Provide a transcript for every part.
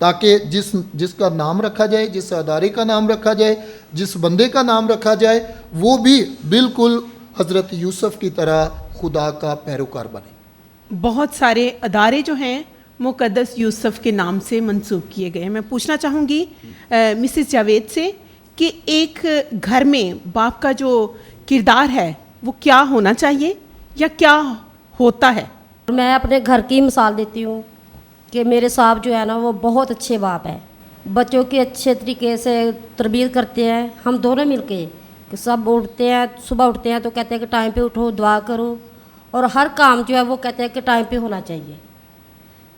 تاکہ جس کا نام رکھا جائے، جس ادارے کا نام رکھا جائے، جس بندے کا نام رکھا جائے، وہ بھی بالکل حضرت یوسف کی طرح خدا کا پیروکار بنے۔ بہت سارے ادارے جو ہیں مقدس یوسف کے نام سے منسوب کیے گئے ہیں۔ میں پوچھنا چاہوں گی مسز جاوید سے کہ ایک گھر میں باپ کا جو کردار ہے وہ کیا ہونا چاہیے یا کیا ہوتا ہے؟ میں اپنے گھر کی مثال دیتی ہوں کہ میرے صاحب جو ہے نا وہ بہت اچھے باپ ہیں، بچوں کی اچھے طریقے سے تربیت کرتے ہیں۔ ہم دونوں مل کے کہ سب اٹھتے ہیں، صبح اٹھتے ہیں تو کہتے ہیں کہ ٹائم پہ اٹھو، دعا کرو، اور ہر کام جو ہے وہ کہتے ہیں کہ ٹائم پہ ہونا چاہیے۔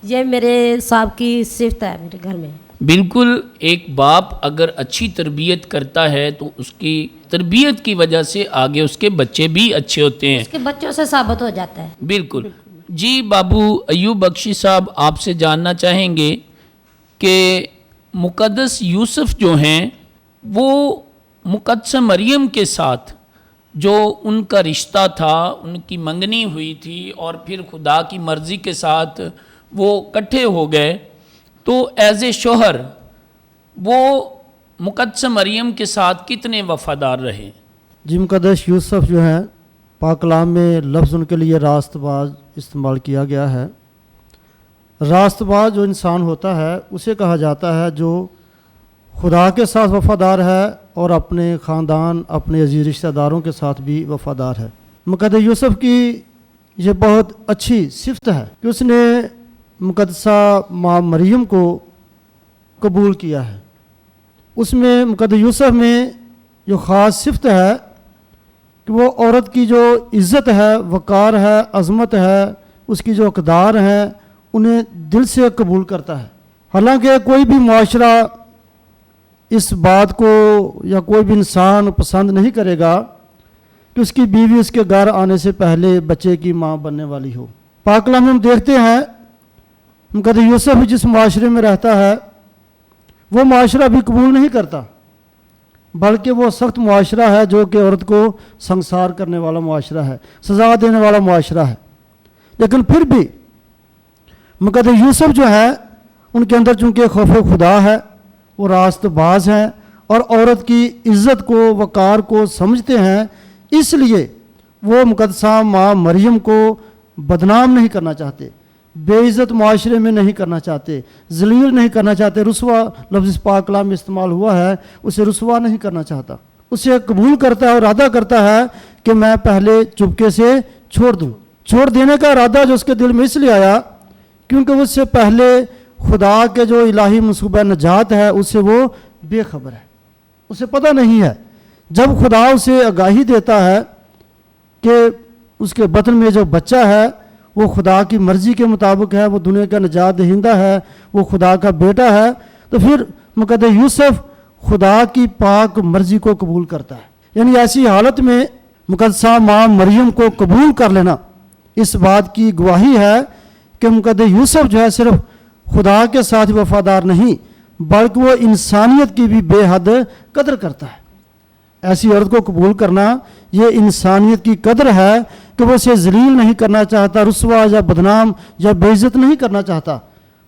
یہ میرے صاحب کی صفت ہے میرے گھر میں۔ بالکل، ایک باپ اگر اچھی تربیت کرتا ہے تو اس کی تربیت کی وجہ سے آگے اس کے بچے بھی اچھے ہوتے ہیں، اس کے بچوں سے ثابت ہو جاتا ہے۔ بالکل۔ جی بابو ایوب بخشی صاحب، آپ سے جاننا چاہیں گے کہ مقدس یوسف جو ہیں وہ مقدسہ مریم کے ساتھ جو ان کا رشتہ تھا، ان کی منگنی ہوئی تھی اور پھر خدا کی مرضی کے ساتھ وہ اکٹھے ہو گئے، تو ایز اے شوہر وہ مقدسہ مریم کے ساتھ کتنے وفادار رہے؟ جی، مقدس یوسف جو ہیں پاک کلام میں لفظ ان کے لیے راست باز استعمال کیا گیا ہے۔ راست باز جو انسان ہوتا ہے اسے کہا جاتا ہے جو خدا کے ساتھ وفادار ہے اور اپنے خاندان، اپنے عزیز رشتہ داروں کے ساتھ بھی وفادار ہے۔ مقدس یوسف کی یہ بہت اچھی صفت ہے کہ اس نے مقدسہ ماں مریم کو قبول کیا ہے۔ اس میں مقدس یوسف میں جو خاص صفت ہے کہ وہ عورت کی جو عزت ہے، وقار ہے، عظمت ہے، اس کی جو اقدار ہیں انہیں دل سے قبول کرتا ہے۔ حالانکہ کوئی بھی معاشرہ اس بات کو یا کوئی بھی انسان پسند نہیں کرے گا کہ اس کی بیوی اس کے گھر آنے سے پہلے بچے کی ماں بننے والی ہو۔ پاک کلام میں ہم دیکھتے ہیں مقدس یوسف جس معاشرے میں رہتا ہے وہ معاشرہ بھی قبول نہیں کرتا، بلکہ وہ سخت معاشرہ ہے جو کہ عورت کو سنسار کرنے والا معاشرہ ہے، سزا دینے والا معاشرہ ہے۔ لیکن پھر بھی مقدس یوسف جو ہے ان کے اندر چونکہ خوف خدا ہے، وہ راست باز ہیں اور عورت کی عزت کو، وقار کو سمجھتے ہیں، اس لیے وہ مقدسہ ماں مریم کو بدنام نہیں کرنا چاہتے، بے عزت معاشرے میں نہیں کرنا چاہتے، ذلیل نہیں کرنا چاہتے۔ رسوا لفظ پاک کلام میں استعمال ہوا ہے، اسے رسوا نہیں کرنا چاہتا، اسے قبول کرتا ہے اور ارادہ کرتا ہے کہ میں پہلے چپکے سے چھوڑ دوں۔ چھوڑ دینے کا ارادہ جو اس کے دل میں اس لیے آیا کیونکہ اس سے پہلے خدا کے جو الہی منصوبہ نجات ہے اس سے وہ بے خبر ہے، اسے پتہ نہیں ہے۔ جب خدا اسے آگاہی دیتا ہے کہ اس کے بطن میں جو بچہ ہے وہ خدا کی مرضی کے مطابق ہے، وہ دنیا کا نجات دہندہ ہے، وہ خدا کا بیٹا ہے، تو پھر مقدس یوسف خدا کی پاک مرضی کو قبول کرتا ہے۔ یعنی ایسی حالت میں مقدسہ ماں مریم کو قبول کر لینا اس بات کی گواہی ہے کہ مقدس یوسف جو ہے صرف خدا کے ساتھ وفادار نہیں بلکہ وہ انسانیت کی بھی بے حد قدر کرتا ہے۔ ایسی عورت کو قبول کرنا یہ انسانیت کی قدر ہے کہ وہ اسے ذلیل نہیں کرنا چاہتا، رسوا یا بدنام یا بے عزت نہیں کرنا چاہتا،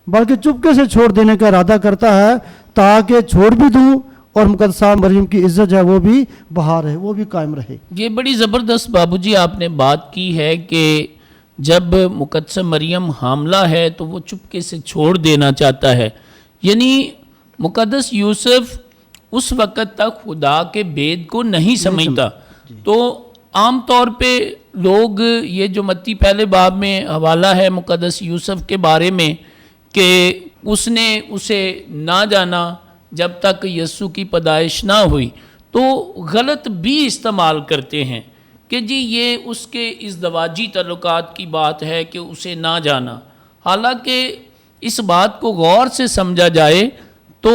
بلکہ چپکے سے چھوڑ دینے کا ارادہ کرتا ہے تاکہ چھوڑ بھی دوں اور مقدسہ مریم کی عزت ہے وہ بھی بحال رہے، وہ بھی قائم رہے۔ یہ بڑی زبردست بابو جی آپ نے بات کی ہے کہ جب مقدسہ مریم حاملہ ہے تو وہ چپکے سے چھوڑ دینا چاہتا ہے، یعنی مقدس یوسف اس وقت تک خدا کے بید کو نہیں سمجھتا۔ تو عام طور پہ لوگ یہ جو متی پہلے باب میں حوالہ ہے مقدس یوسف کے بارے میں کہ اس نے اسے نہ جانا جب تک یسوع کی پیدائش نہ ہوئی، تو غلط بھی استعمال کرتے ہیں کہ جی یہ اس کے ازدواجی تعلقات کی بات ہے کہ اسے نہ جانا۔ حالانکہ اس بات کو غور سے سمجھا جائے تو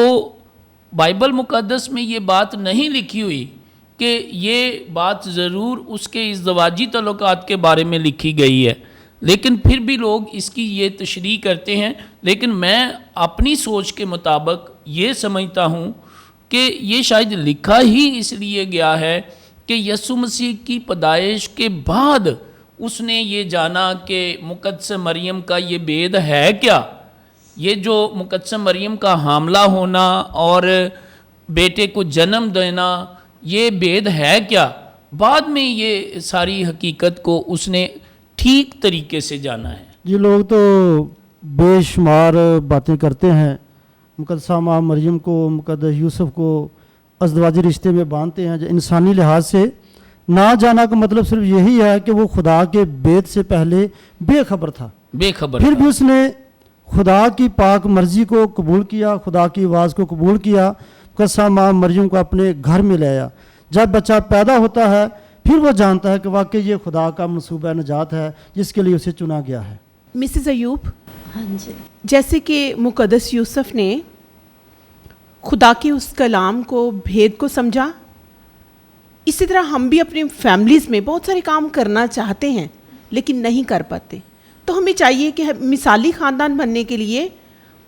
بائبل مقدس میں یہ بات نہیں لکھی ہوئی کہ یہ بات ضرور اس کے ازدواجی تعلقات کے بارے میں لکھی گئی ہے، لیکن پھر بھی لوگ اس کی یہ تشریح کرتے ہیں۔ لیکن میں اپنی سوچ کے مطابق یہ سمجھتا ہوں کہ یہ شاید لکھا ہی اس لیے گیا ہے کہ یسوع مسیح کی پیدائش کے بعد اس نے یہ جانا کہ مقدسہ مریم کا یہ بید ہے کیا، یہ جو مقدسہ مریم کا حاملہ ہونا اور بیٹے کو جنم دینا یہ بید ہے کیا؟ بعد میں یہ ساری حقیقت کو اس نے ٹھیک طریقے سے جانا ہے. یہ لوگ تو بے شمار باتیں کرتے ہیں، مقدسہ ماں مریم کو، مقدس یوسف کو ازدواجی رشتے میں باندھتے ہیں. جو انسانی لحاظ سے نہ جانا کا مطلب صرف یہی ہے کہ وہ خدا کے بیت سے پہلے بے خبر تھا، بے خبر پھر تھا. بھی اس نے خدا کی پاک مرضی کو قبول کیا، خدا کی آواز کو قبول کیا، مقدسہ ماں مریم کو اپنے گھر میں لے آیا. جب بچہ پیدا ہوتا ہے پھر وہ جانتا ہے کہ واقعی یہ خدا کا منصوبہ نجات ہے جس کے لیے اسے چنا گیا ہے. مسز ایوب، ہاں جی. جیسے کہ مقدس یوسف نے خدا کے اس کلام کو، بھید کو سمجھا، اسی طرح ہم بھی اپنی فیملیز میں بہت سارے کام کرنا چاہتے ہیں لیکن نہیں کر پاتے. تو ہمیں چاہیے کہ مثالی خاندان بننے کے لیے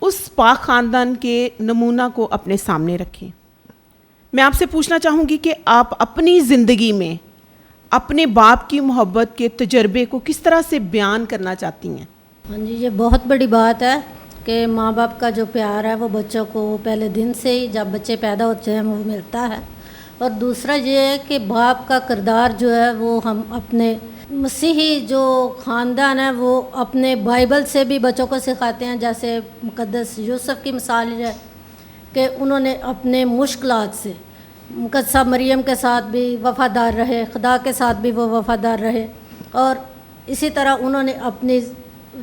اس پاک خاندان کے نمونہ کو اپنے سامنے رکھیں. میں آپ سے پوچھنا چاہوں گی کہ آپ اپنی زندگی میں اپنے باپ کی محبت کے تجربے کو کس طرح سے بیان کرنا چاہتی ہیں؟ ہاں جی، یہ بہت بڑی بات ہے کہ ماں باپ کا جو پیار ہے وہ بچوں کو پہلے دن سے ہی جب بچے پیدا ہوتے ہیں وہ ملتا ہے. اور دوسرا یہ ہے کہ باپ کا کردار جو ہے وہ ہم اپنے مسیحی جو خاندان ہے وہ اپنے بائبل سے بھی بچوں کو سکھاتے ہیں. جیسے مقدس یوسف کی مثال ہے کہ انہوں نے اپنے مشکلات سے مقدسہ مریم کے ساتھ بھی وفادار رہے، خدا کے ساتھ بھی وہ وفادار رہے، اور اسی طرح انہوں نے اپنی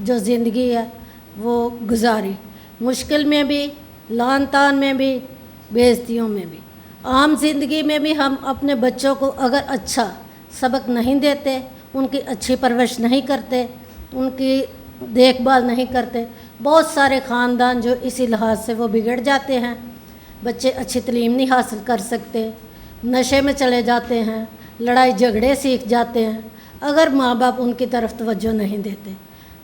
جو زندگی ہے وہ گزاری، مشکل میں بھی، لان تان میں بھی، بے عزتیوں میں بھی. عام زندگی میں بھی ہم اپنے بچوں کو اگر اچھا سبق نہیں دیتے، ان کی اچھی پرورش نہیں کرتے، ان کی دیکھ بھال نہیں کرتے، بہت سارے خاندان جو اسی لحاظ سے وہ بگڑ جاتے ہیں. بچے اچھی تعلیم نہیں حاصل کر سکتے، نشے میں چلے جاتے ہیں، لڑائی جھگڑے سیکھ جاتے ہیں اگر ماں باپ ان کی طرف توجہ نہیں دیتے.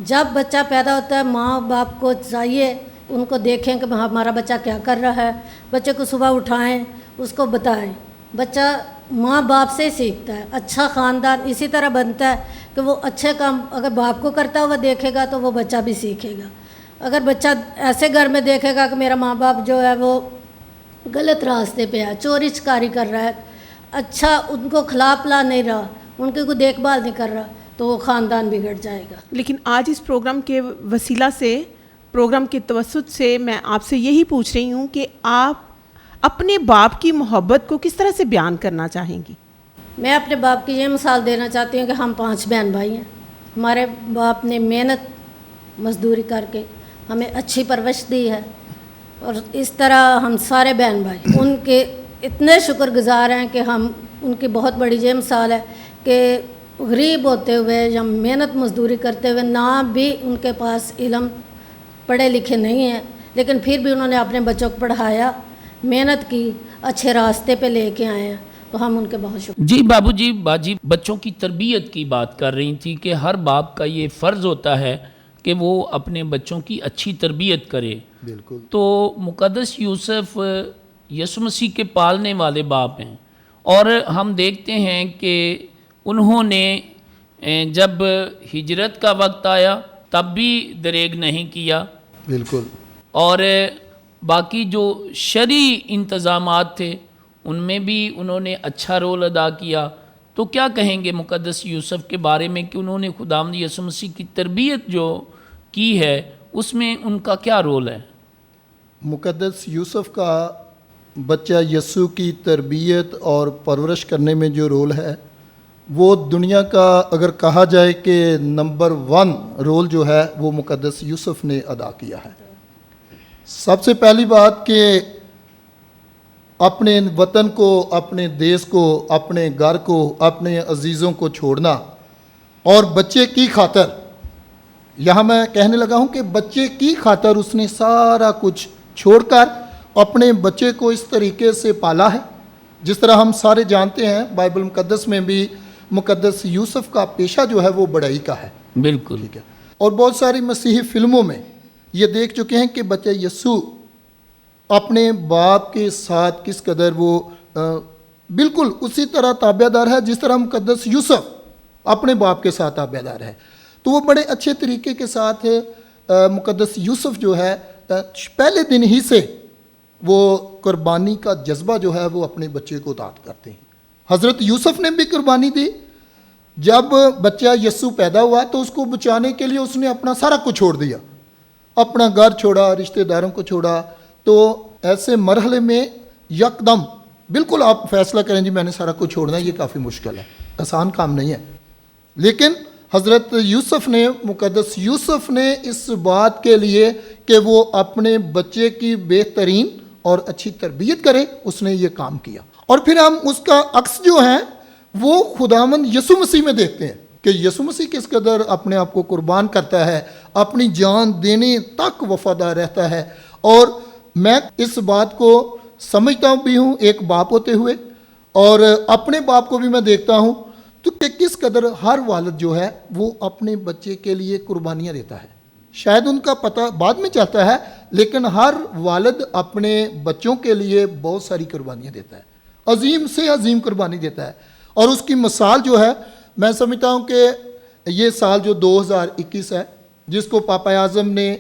جب بچہ پیدا ہوتا ہے ماں باپ کو چاہیے ان کو دیکھیں کہ ہمارا بچہ کیا کر رہا ہے، بچے کو صبح اٹھائیں، اس کو بتائیں. بچہ ماں باپ سے سیکھتا ہے. اچھا خاندان اسی طرح بنتا ہے کہ وہ اچھے کام اگر باپ کو کرتا ہوا دیکھے گا تو وہ بچہ بھی سیکھے گا. اگر بچہ ایسے گھر میں دیکھے گا کہ میرا ماں باپ جو ہے وہ غلط راستے پہ ہے، چوری چکاری کر رہا ہے، اچھا ان کو کھلا پلا نہیں رہا، ان کی کوئی دیکھ بھال نہیں کر رہا، تو وہ خاندان بگڑ جائے گا. لیکن آج اس پروگرام کے وسیلہ سے، پروگرام کے توسط سے میں آپ سے یہی پوچھ رہی ہوں کہ آپ اپنے باپ کی محبت کو کس طرح سے بیان کرنا چاہیں گی؟ میں اپنے باپ کی یہ مثال دینا چاہتی ہوں کہ ہم 5 بہن بھائی ہیں. ہمارے باپ نے محنت مزدوری کر کے ہمیں اچھی پرورش دی ہے، اور اس طرح ہم سارے بہن بھائی ان کے اتنے شکر گزار ہیں کہ ہم ان کی بہت بڑی یہ مثال ہے کہ غریب ہوتے ہوئے یا محنت مزدوری کرتے ہوئے، نہ بھی ان کے پاس علم، پڑھے لکھے نہیں ہیں، لیکن پھر بھی انہوں نے اپنے بچوں کو پڑھایا، محنت کی، اچھے راستے پہ لے کے آئے ہیں، تو ہم ان کے بہت شکر. جی بابو جی، باجی بچوں کی تربیت کی بات کر رہی تھی کہ ہر باپ کا یہ فرض ہوتا ہے کہ وہ اپنے بچوں کی اچھی تربیت کرے. بالکل. تو مقدس یوسف یسوع مسیح کے پالنے والے باپ ہیں، اور ہم دیکھتے ہیں کہ انہوں نے جب ہجرت کا وقت آیا تب بھی دریغ نہیں کیا. بالکل. اور باقی جو شرعی انتظامات تھے ان میں بھی انہوں نے اچھا رول ادا کیا. تو کیا کہیں گے مقدس یوسف کے بارے میں کہ انہوں نے خداوند یسوع مسیح کی تربیت جو کی ہے اس میں ان کا کیا رول ہے؟ مقدس یوسف کا بچہ یسوع کی تربیت اور پرورش کرنے میں جو رول ہے وہ دنیا کا اگر کہا جائے کہ نمبر 1 رول جو ہے وہ مقدس یوسف نے ادا کیا ہے. سب سے پہلی بات کہ اپنے وطن کو، اپنے دیس کو، اپنے گھر کو، اپنے عزیزوں کو چھوڑنا اور بچے کی خاطر، یہاں میں کہنے لگا ہوں کہ بچے کی خاطر اس نے سارا کچھ چھوڑ کر اپنے بچے کو اس طریقے سے پالا ہے. جس طرح ہم سارے جانتے ہیں بائبل مقدس میں بھی مقدس یوسف کا پیشہ جو ہے وہ بڑائی کا ہے. بالکل. ٹھیک ہے. اور بہت ساری مسیحی فلموں میں یہ دیکھ چکے ہیں کہ بچہ یسوع اپنے باپ کے ساتھ کس قدر وہ بالکل اسی طرح تابع دار ہے جس طرح مقدس یوسف اپنے باپ کے ساتھ تابع دار ہے. تو وہ بڑے اچھے طریقے کے ساتھ مقدس یوسف جو ہے پہلے دن ہی سے وہ قربانی کا جذبہ جو ہے وہ اپنے بچے کو عطا کرتے ہیں. حضرت یوسف نے بھی قربانی دی. جب بچہ یسوع پیدا ہوا تو اس کو بچانے کے لیے اس نے اپنا سارا کچھ چھوڑ دیا, اپنا گھر چھوڑا, رشتہ داروں کو چھوڑا. تو ایسے مرحلے میں یکدم بالکل آپ فیصلہ کریں جی میں نے سارا کچھ چھوڑنا ہے, یہ کافی مشکل ہے, آسان کام نہیں ہے. لیکن حضرت یوسف نے, مقدس یوسف نے اس بات کے لیے کہ وہ اپنے بچے کی بہترین اور اچھی تربیت کرے, اس نے یہ کام کیا. اور پھر ہم اس کا عکس جو ہے وہ خداوند یسوع مسیح میں دیکھتے ہیں کہ یسوع مسیح کس قدر اپنے آپ کو قربان کرتا ہے, اپنی جان دینے تک وفادار رہتا ہے. اور میں اس بات کو سمجھتا بھی ہوں ایک باپ ہوتے ہوئے, اور اپنے باپ کو بھی میں دیکھتا ہوں تو کہ کس قدر ہر والد جو ہے وہ اپنے بچے کے لیے قربانیاں دیتا ہے. شاید ان کا پتہ بعد میں چلتا ہے, لیکن ہر والد اپنے بچوں کے لیے بہت ساری قربانیاں دیتا ہے, عظیم سے عظیم قربانی دیتا ہے. اور اس کی مثال جو ہے میں سمجھتا ہوں کہ یہ سال جو 2021 ہے, جس کو پاپا اعظم نے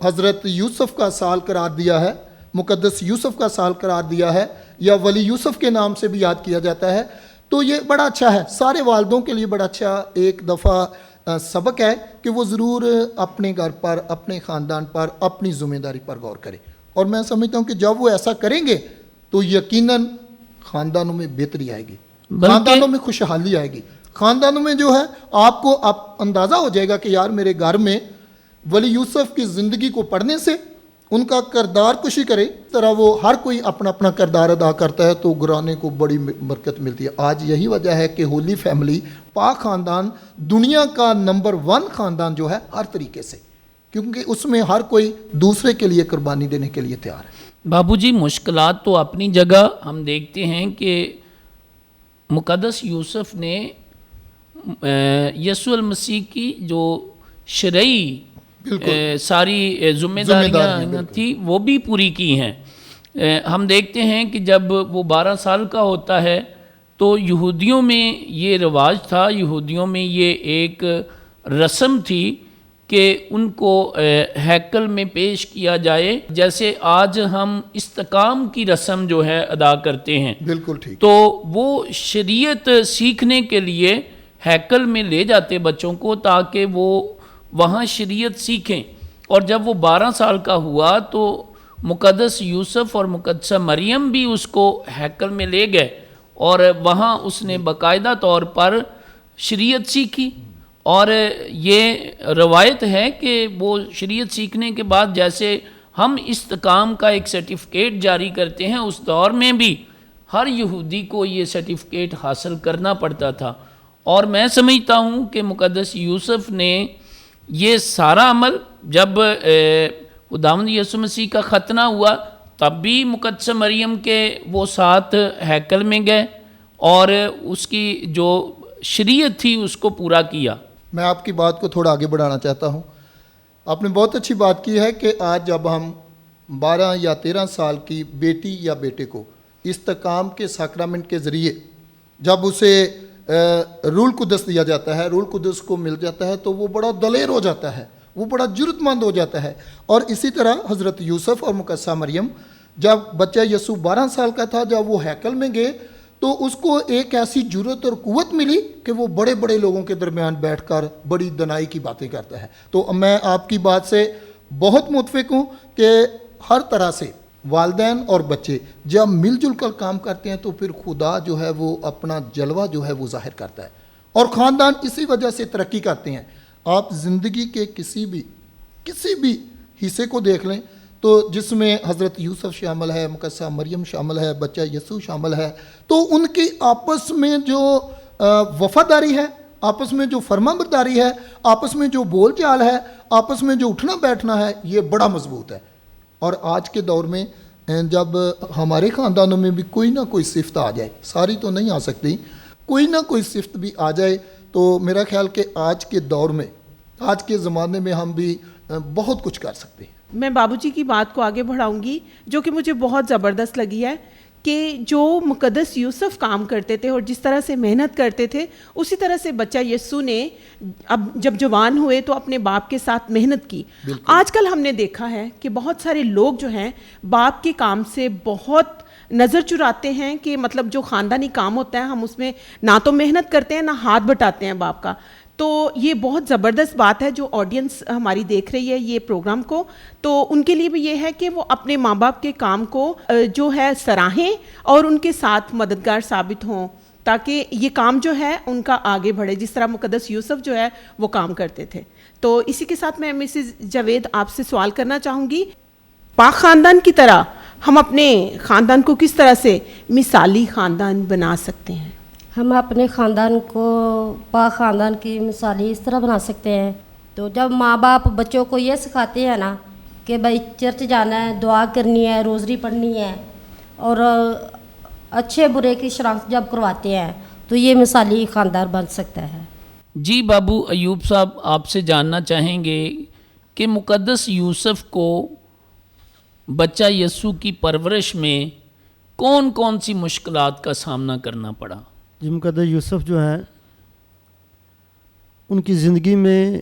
حضرت یوسف کا سال قرار دیا ہے, مقدس یوسف کا سال قرار دیا ہے, یا ولی یوسف کے نام سے بھی یاد کیا جاتا ہے, تو یہ بڑا اچھا ہے. سارے والدوں کے لیے بڑا اچھا ایک دفعہ سبق ہے کہ وہ ضرور اپنے گھر پر, اپنے خاندان پر, اپنی ذمہ داری پر غور کریں. اور میں سمجھتا ہوں کہ جب وہ ایسا کریں گے تو یقیناً خاندانوں میں بہتری آئے گی, خاندانوں میں خوشحالی آئے گی. خاندانوں میں جو ہے آپ کو اندازہ ہو جائے گا کہ یار میرے گھر میں ولی یوسف کی زندگی کو پڑھنے سے ان کا کردار کشی کرے, اس طرح وہ ہر کوئی اپنا اپنا کردار ادا کرتا ہے تو گھرانے کو بڑی برکت ملتی ہے. آج یہی وجہ ہے کہ ہولی فیملی, پاک خاندان, دنیا کا نمبر 1 خاندان جو ہے ہر طریقے سے, کیونکہ اس میں ہر کوئی دوسرے کے لیے قربانی دینے کے لیے تیار ہے. بابو جی مشکلات تو اپنی جگہ ہم دیکھتے ہیں کہ مقدس یوسف نے یسوع المسیح کی جو شرعی ساری ذمہ داریاں تھی وہ بھی پوری کی ہیں. ہم دیکھتے ہیں کہ جب وہ 12 سال کا ہوتا ہے تو یہودیوں میں یہ رواج تھا, یہودیوں میں یہ ایک رسم تھی کہ ان کو ہیکل میں پیش کیا جائے, جیسے آج ہم استقام کی رسم جو ہے ادا کرتے ہیں. بالکل ٹھیک. تو وہ شریعت سیکھنے کے لیے ہیکل میں لے جاتے بچوں کو تاکہ وہ وہاں شریعت سیکھیں. اور جب وہ 12 سال کا ہوا تو مقدس یوسف اور مقدسہ مریم بھی اس کو ہیکل میں لے گئے اور وہاں اس نے باقاعدہ طور پر شریعت سیکھی. اور یہ روایت ہے کہ وہ شریعت سیکھنے کے بعد جیسے ہم استقام کا ایک سرٹیفکیٹ جاری کرتے ہیں, اس دور میں بھی ہر یہودی کو یہ سرٹیفکیٹ حاصل کرنا پڑتا تھا. اور میں سمجھتا ہوں کہ مقدس یوسف نے یہ سارا عمل جب خداوند یسوع مسیح کا ختنہ ہوا تب بھی مقدسہ مریم کے وہ ساتھ ہیکل میں گئے اور اس کی جو شریعت تھی اس کو پورا کیا. میں آپ کی بات کو تھوڑا آگے بڑھانا چاہتا ہوں. آپ نے بہت اچھی بات کی ہے کہ آج جب ہم 12 یا 13 سال کی بیٹی یا بیٹے کو استقام کے ساکرامنٹ کے ذریعے جب اسے روح القدس دیا جاتا ہے, روح القدس کو مل جاتا ہے تو وہ بڑا دلیر ہو جاتا ہے, وہ بڑا جرت مند ہو جاتا ہے. اور اسی طرح حضرت یوسف اور مقدسہ مریم, جب بچہ یسوع 12 سال کا تھا, جب وہ ہیکل میں گئے تو اس کو ایک ایسی جرت اور قوت ملی کہ وہ بڑے بڑے لوگوں کے درمیان بیٹھ کر بڑی دنائی کی باتیں کرتا ہے. تو میں آپ کی بات سے بہت متفق ہوں کہ ہر طرح سے والدین اور بچے جب مل جل کر کام کرتے ہیں تو پھر خدا جو ہے وہ اپنا جلوہ جو ہے وہ ظاہر کرتا ہے, اور خاندان اسی وجہ سے ترقی کرتے ہیں. آپ زندگی کے کسی بھی حصے کو دیکھ لیں تو جس میں حضرت یوسف شامل ہے, مقدسہ مریم شامل ہے, بچہ یسوع شامل ہے, تو ان کی آپس میں جو وفاداری ہے, آپس میں جو فرما برداری ہے, آپس میں جو بول چال ہے, آپس میں جو اٹھنا بیٹھنا ہے, یہ بڑا مضبوط ہے. اور آج کے دور میں جب ہمارے خاندانوں میں بھی کوئی نہ کوئی صفت آ جائے, ساری تو نہیں آ سکتی, کوئی نہ کوئی صفت بھی آ جائے, تو میرا خیال کہ آج کے دور میں, آج کے زمانے میں ہم بھی بہت کچھ کر سکتے ہیں. میں بابو جی کی بات کو آگے بڑھاؤں گی جو کہ مجھے بہت زبردست لگی ہے کہ جو مقدس یوسف کام کرتے تھے اور جس طرح سے محنت کرتے تھے اسی طرح سے بچہ یسوع نے اب جب جوان ہوئے تو اپنے باپ کے ساتھ محنت کی. آج کل ہم نے دیکھا ہے کہ بہت سارے لوگ جو ہیں باپ کے کام سے بہت نظر چراتے ہیں کہ مطلب جو خاندانی کام ہوتا ہے ہم اس میں نہ تو محنت کرتے ہیں نہ ہاتھ بٹاتے ہیں باپ کا. تو یہ بہت زبردست بات ہے جو آڈینس ہماری دیکھ رہی ہے یہ پروگرام کو, تو ان کے لیے بھی یہ ہے کہ وہ اپنے ماں باپ کے کام کو جو ہے سراہیں اور ان کے ساتھ مددگار ثابت ہوں تاکہ یہ کام جو ہے ان کا آگے بڑھے, جس طرح مقدس یوسف جو ہے وہ کام کرتے تھے. تو اسی کے ساتھ میں مسز جاوید آپ سے سوال کرنا چاہوں گی, پاک خاندان کی طرح ہم اپنے خاندان کو کس طرح سے مثالی خاندان بنا سکتے ہیں؟ ہم اپنے خاندان کو پاک خاندان کی مثالی اس طرح بنا سکتے ہیں. تو جب ماں باپ بچوں کو یہ سکھاتے ہیں نا کہ بھائی چرچ جانا ہے, دعا کرنی ہے, روزری پڑھنی ہے اور اچھے برے کی شناخت جب کرواتے ہیں تو یہ مثالی خاندان بن سکتا ہے. جی بابو ایوب صاحب, آپ سے جاننا چاہیں گے کہ مقدس یوسف کو بچہ یسوع کی پرورش میں کون کون سی مشکلات کا سامنا کرنا پڑا؟ جی, مقدس یوسف جو ہیں ان کی زندگی میں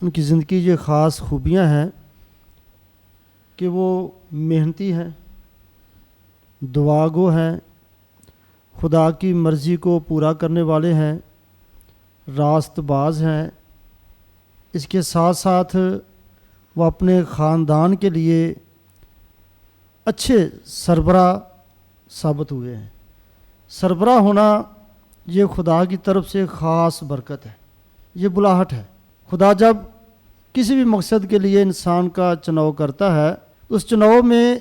ان کی زندگی جو خاص خوبیاں ہیں کہ وہ محنتی ہیں, دعا گو ہیں, خدا کی مرضی کو پورا کرنے والے ہیں, راست باز ہیں. اس کے ساتھ ساتھ وہ اپنے خاندان کے لیے اچھے سربراہ ثابت ہوئے ہیں. سربراہ ہونا یہ خدا کی طرف سے خاص برکت ہے, یہ بلاہٹ ہے. خدا جب کسی بھی مقصد کے لیے انسان کا چناؤ کرتا ہے تو اس چناؤ میں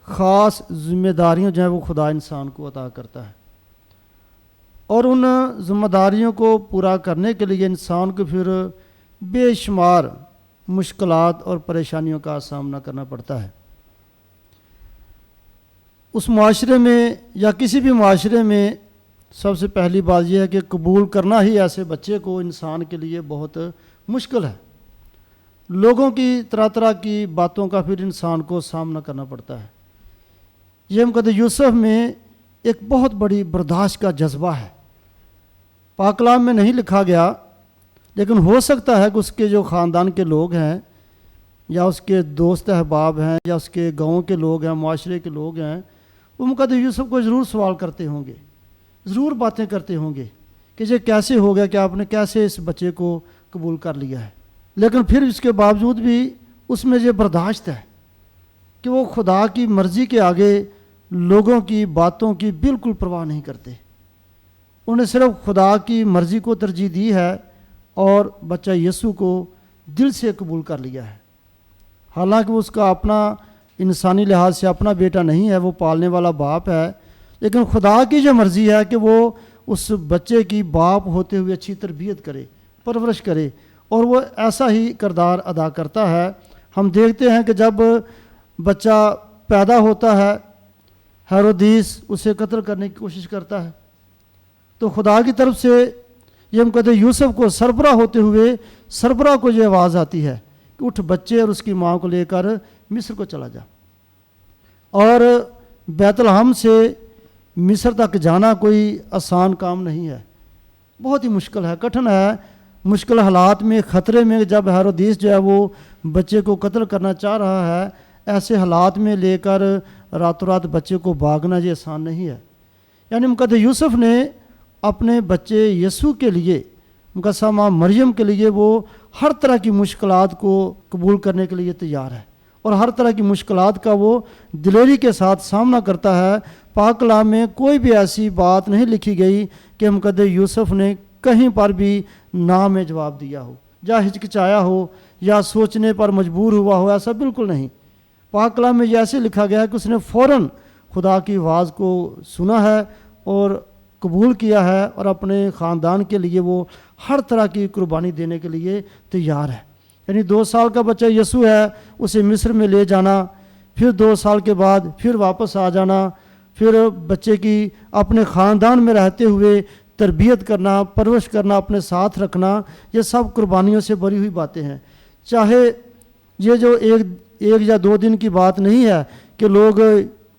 خاص ذمہ داریاں جو ہیں وہ خدا انسان کو عطا کرتا ہے, اور ان ذمہ داریوں کو پورا کرنے کے لیے انسان کو پھر بے شمار مشکلات اور پریشانیوں کا سامنا کرنا پڑتا ہے. اس معاشرے میں یا کسی بھی معاشرے میں سب سے پہلی بات یہ ہے کہ قبول کرنا ہی ایسے بچے کو انسان کے لیے بہت مشکل ہے. لوگوں کی طرح طرح کی باتوں کا پھر انسان کو سامنا کرنا پڑتا ہے. یہ مقدس یوسف میں ایک بہت بڑی برداشت کا جذبہ ہے. پاک کلام میں نہیں لکھا گیا, لیکن ہو سکتا ہے کہ اس کے جو خاندان کے لوگ ہیں یا اس کے دوست احباب ہیں یا اس کے گاؤں کے لوگ ہیں, معاشرے کے لوگ ہیں, وہ مقدس یوسف کو ضرور سوال کرتے ہوں گے, ضرور باتیں کرتے ہوں گے کہ یہ کیسے ہو گیا کہ آپ نے کیسے اس بچے کو قبول کر لیا ہے. لیکن پھر اس کے باوجود بھی اس میں یہ برداشت ہے کہ وہ خدا کی مرضی کے آگے لوگوں کی باتوں کی بالکل پرواہ نہیں کرتے. انہوں نے صرف خدا کی مرضی کو ترجیح دی ہے اور بچہ یسوع کو دل سے قبول کر لیا ہے. حالانکہ اس کا اپنا انسانی لحاظ سے اپنا بیٹا نہیں ہے, وہ پالنے والا باپ ہے, لیکن خدا کی جو مرضی ہے کہ وہ اس بچے کی باپ ہوتے ہوئے اچھی تربیت کرے, پرورش کرے, اور وہ ایسا ہی کردار ادا کرتا ہے. ہم دیکھتے ہیں کہ جب بچہ پیدا ہوتا ہے ہیرودیس اسے قتل کرنے کی کوشش کرتا ہے, تو خدا کی طرف سے یہ مقدس یوسف کو سربراہ ہوتے ہوئے سربراہ کو یہ آواز آتی ہے کہ اٹھ بچے اور اس کی ماں کو لے کر مصر کو چلا جا. اور بیت لحم سے مصر تک جانا کوئی آسان کام نہیں ہے, بہت ہی مشکل ہے, کٹھن ہے. مشکل حالات میں, خطرے میں, جب ہیرودیس جو ہے وہ بچے کو قتل کرنا چاہ رہا ہے, ایسے حالات میں لے کر راتوں رات بچے کو بھاگنا یہ آسان نہیں ہے. یعنی مقدس یوسف نے اپنے بچے یسوع کے لیے, مقدسہ ماں مریم کے لیے, وہ ہر طرح کی مشکلات کو قبول کرنے کے لیے تیار ہے, اور ہر طرح کی مشکلات کا وہ دلیری کے ساتھ سامنا کرتا ہے. پاک کلام میں کوئی بھی ایسی بات نہیں لکھی گئی کہ مقدس یوسف نے کہیں پر بھی نہ میں جواب دیا ہو, یا ہچکچایا ہو, یا سوچنے پر مجبور ہوا ہو, ایسا بالکل نہیں. پاک کلام میں یہ ایسے لکھا گیا ہے کہ اس نے فوراً خدا کی آواز کو سنا ہے اور قبول کیا ہے, اور اپنے خاندان کے لیے وہ ہر طرح کی قربانی دینے کے لیے تیار ہے. یعنی 2 سال کا بچہ یسوع ہے, اسے مصر میں لے جانا, پھر 2 سال کے بعد پھر واپس آ جانا, پھر بچے کی اپنے خاندان میں رہتے ہوئے تربیت کرنا, پرورش کرنا, اپنے ساتھ رکھنا, یہ سب قربانیوں سے بھری ہوئی باتیں ہیں. چاہے یہ جو ایک یا 2 دن کی بات نہیں ہے کہ لوگ